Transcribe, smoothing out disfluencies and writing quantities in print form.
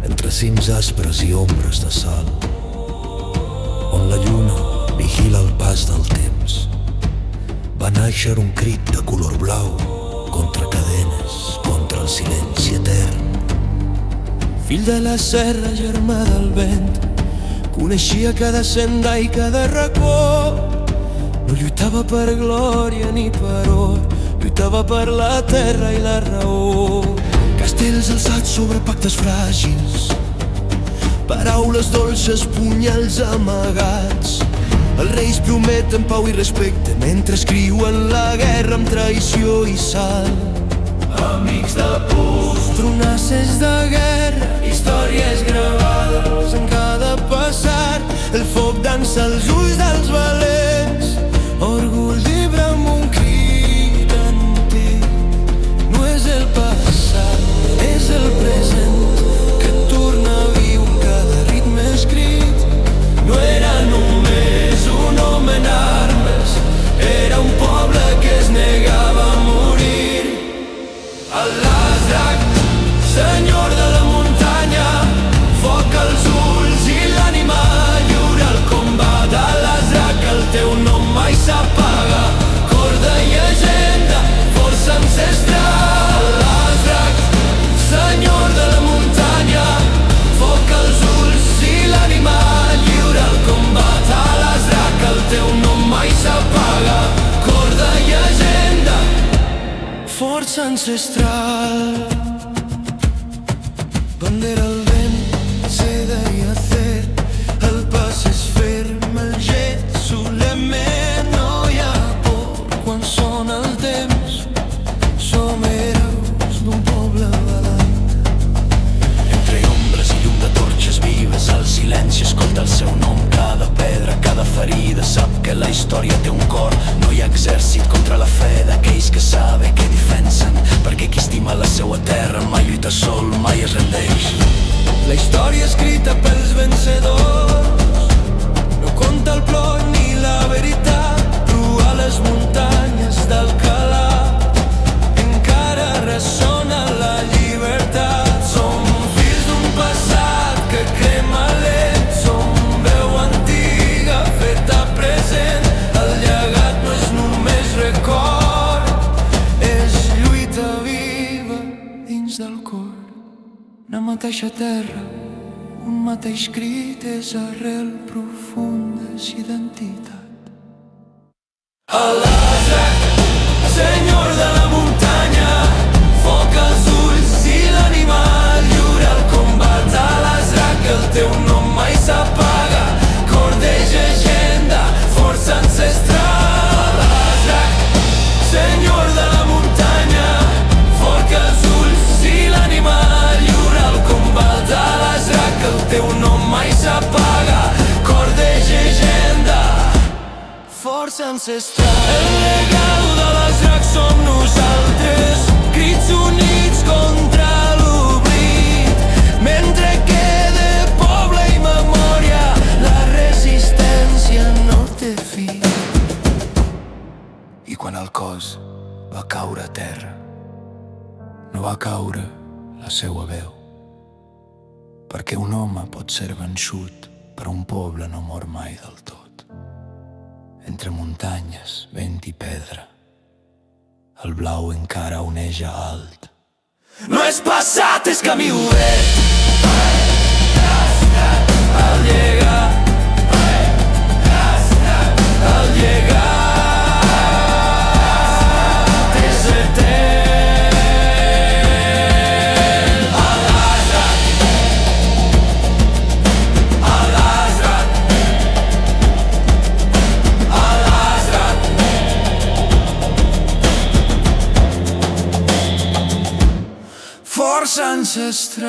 Entre cims aspres i ombres de sal, on la lluna vigila el pas del temps, va néixer un crit de color blau contra cadenes, contra el silenci etern. Fill de la serra, germà del vent, coneixia cada senda i cada racó. No lluitava per glòria ni per or, lluitava per la terra i la raó. Castells alçats sobre pactes fràgils, paraules dolces, punyals amagats. Els reis prometen pau i respecte mentre escriuen la guerra amb traïció i sal. Amics de pus, tronasses de guerra, històries gravades en cada passar. El foc dansa als ulls dels valents, orgull vibra amb un crit antic. No és el passat, és el present que torna viu en cada ritme escrit. No era només un home en armes, era un poble que es negava a morir. Al·Lasdrac, senyor de la muntanya, foc als ulls i l'ànima lliure al combat. Al·Lasdrac, el teu nom mai s'apaga, corda i agenda, força ancestral. Al·Lasdrac, senyor de la muntanya, foc als ulls i l'ànima lliure al combat. Al·Lasdrac, el teu nom mai s'apaga, corda i agenda, força ancestral. Bandera al vent, seda i acer, el pas és ferm, el jet solemne. No hi ha por quan sona el temps, som hereus d'un poble balant. Entre ombres i llum de torxes vives, el silenci escolta el seu nom. Cada pedra, cada ferida sap que la història té un cor. No hi ha exèrcit contra la fe d'aquells que saben què defensen, perquè qui estima la seua terra mai lluita sol, mai es rendeix. La història escrita pels vencedors no conta el plor ni la veritat, però a les muntanyes d'Alcalà encara ressona la llibertat. Som fills d'un passat que crema lent, som veu antiga feta present. El llegat no és només record, és lluita viva dins del cor. Una mateixa terra, un mateix crit, és arrel profunda, és identitat. Al·Lasdrac, senyor de la muntanya, foc als ulls i l'ànima lliure al combat. Al·Lasdrac, el teu nom mai s'apaga, corda i agenda, força ancestral. Al·Lasdrac, senyor de la muntanya, foc als ulls i l'ànima lliure al combat. Al·Lasdrac, el teu nom mai s'apaga, corda i agenda, força ancestral. El legado de l'Al·Lasdrac som nosaltres, crits units contra l'oblit. Mentre quede poble i memòria, la resistència no té fi. I quan el cos va caure a terra, no va caure la seua veu, perquè un home pot ser vençut, però un poble no mor mai del tot. Entre muntanyes, vent i pedra, el blau encara oneja alt. No és passat, és camí obert. El llegat, el llegat és etern. Força ancestral.